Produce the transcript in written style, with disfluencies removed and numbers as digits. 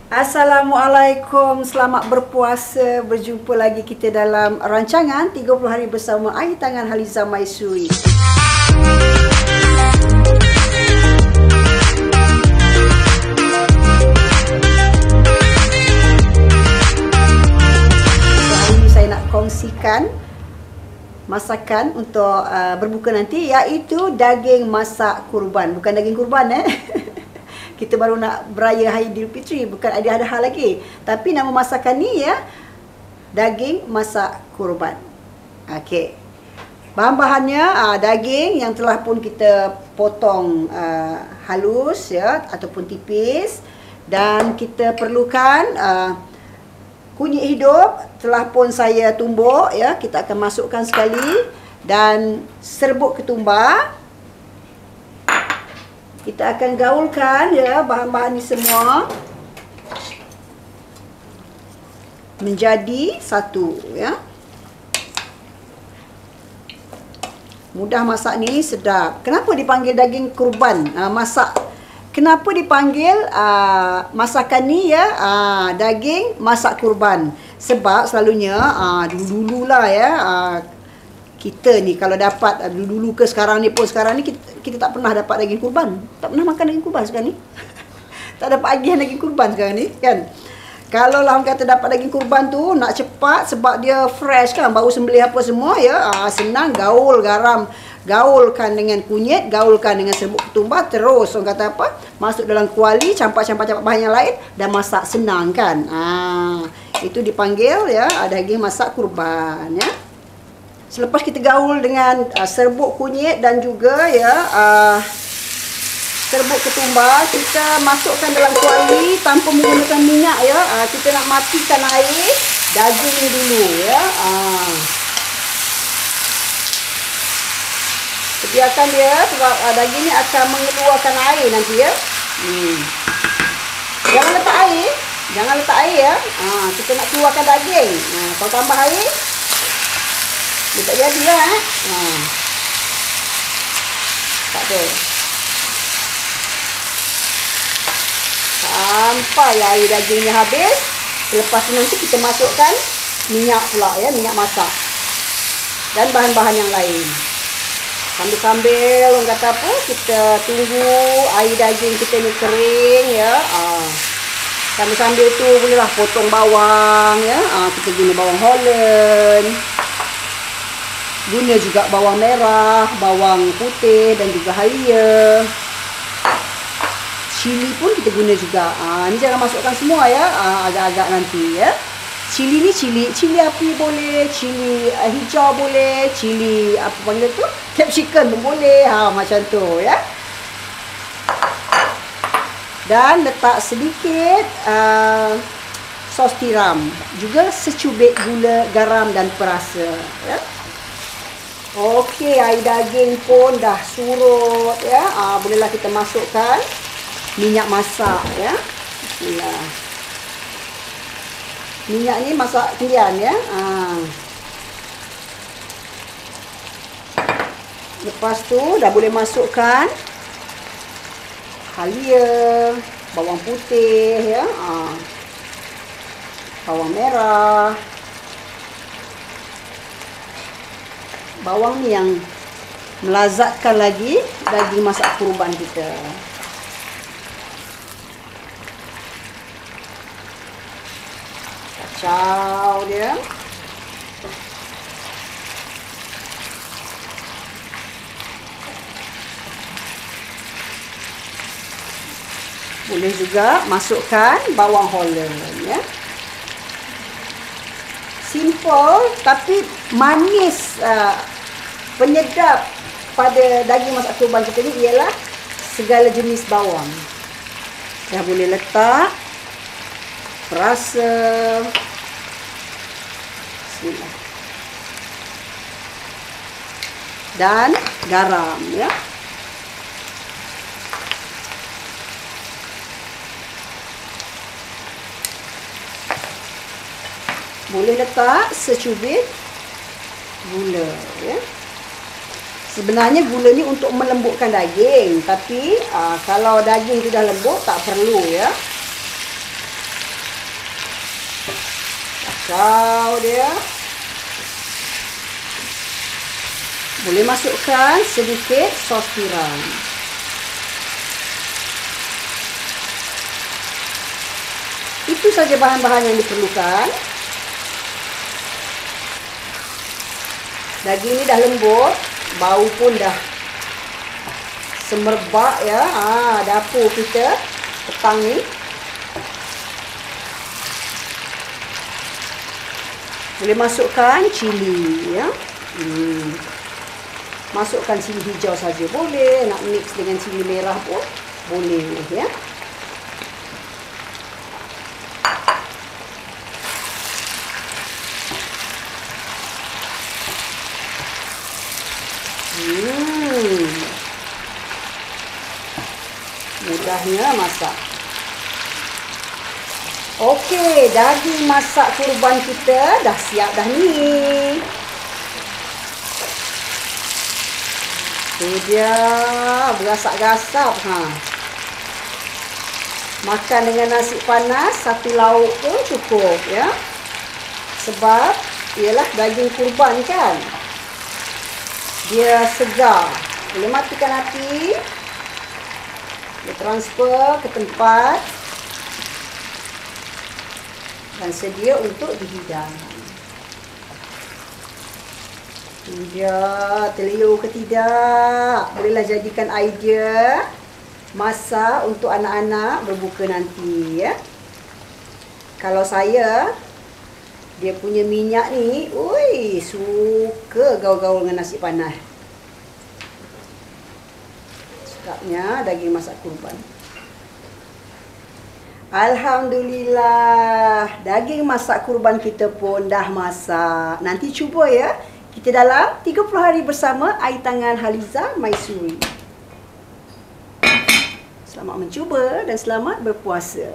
Assalamualaikum, selamat berpuasa. Berjumpa lagi kita dalam rancangan 30 hari bersama Air Tangan Haliza Maisuri. Hari ini saya nak kongsikan masakan untuk berbuka nanti, iaitu daging masak kurban. Bukan daging kurban kita baru nak beraya Aidilfitri, bukan ada hal lagi. Tapi nama masakan ni daging masak kurban. Okey. Bahan-bahannya daging yang telah pun kita potong halus ataupun tipis, dan kita perlukan kunyit hidup telah pun saya tumbuk kita akan masukkan sekali, dan serbuk ketumbar. Kita akan gaulkan bahan-bahan ni semua menjadi satu Mudah masak ni, sedap. Kenapa dipanggil daging kurban masak? Kenapa dipanggil masakan ni daging masak kurban? Sebab selalunya dulu-dululah kita ni kalau dapat dulu ke sekarang ni kita tak pernah dapat daging kurban. Tak pernah makan daging kurban sekarang ni. Tak dapat agihan daging kurban sekarang ni kan. Kalau lah orang kata dapat daging kurban tu nak cepat sebab dia fresh kan, baru sembelih apa semua senang, gaul garam, gaulkan dengan kunyit, gaulkan dengan serbuk ketumbar, terus orang kata masuk dalam kuali, campak-campak bahan yang lain, dan masak senang kan. Itu dipanggil daging masak kurban Selepas kita gaul dengan serbuk kunyit dan juga serbuk ketumbar, kita masukkan dalam kuali tanpa menggunakan minyak kita nak matikan air daging ni dulu Biarkan dia sebab daging ni akan mengeluarkan air nanti Jangan letak air, kita nak keluarkan daging. Kalau tambah air dia tak jadi tak ada. Sampai air dagingnya habis. Lepas tu nanti kita masukkan minyak pula minyak masak dan bahan-bahan yang lain. Sambil-sambil orang kata kita tunggu air daging kita ni kering Sambil-sambil tu bolehlah potong bawang kita guna bawang Holland. Guna juga bawang merah, bawang putih dan juga halia. Cili pun kita guna juga. Ni jangan masukkan semua agak-agak nanti Cili ni cili api boleh, cili hijau boleh, cili apa panggil tu? Capsicum pun boleh. Macam tu Dan letak sedikit sos tiram, juga secubit gula, garam dan perasa Okey, air daging pun dah surut bolehlah kita masukkan minyak masak Bismillah. Minyak ni masak kalian Lepas tu dah boleh masukkan halia, bawang putih bawang merah. Bawang ni yang melazatkan lagi daging masak kurban kita. Kacau dia. Boleh juga masukkan bawang Holland Simple tapi manis. Penyedap pada daging masak kurban kita ni ialah segala jenis bawang. Dah boleh letak perasa. Bismillah. Dan garam Boleh letak secubit gula Sebenarnya gula ni untuk melembutkan daging, tapi kalau daging tu dah lembut tak perlu Kacau dia. Boleh masukkan sedikit sos tiram. Itu saja bahan-bahan yang diperlukan. Daging ini dah lembut, bau pun dah semerbak ya. Dapur kita petang ni. Boleh masukkan cili ya. Masukkan cili hijau saja boleh, nak mix dengan cili merah pun boleh ya. Mudahnya masak. Okey, daging masak kurban kita dah siap dah ni. Tu dia, berasak-gasap Makan dengan nasi panas, satu lauk pun cukup ya. Sebab ialah daging kurban kan. Dia segar. Boleh matikan api. Dia transfer ke tempat dan sedia untuk dihidang. Dia terliur ke tidak? Bolehlah jadikan idea masak untuk anak-anak berbuka nanti ya. Kalau saya, dia punya minyak ni, suka gaul-gaul dengan nasi panas. Sukanya daging masak kurban. Alhamdulillah, daging masak kurban kita pun dah masak. Nanti cuba ya. Kita dalam 30 hari bersama air tangan Haliza Maisuri. Selamat mencuba dan selamat berpuasa.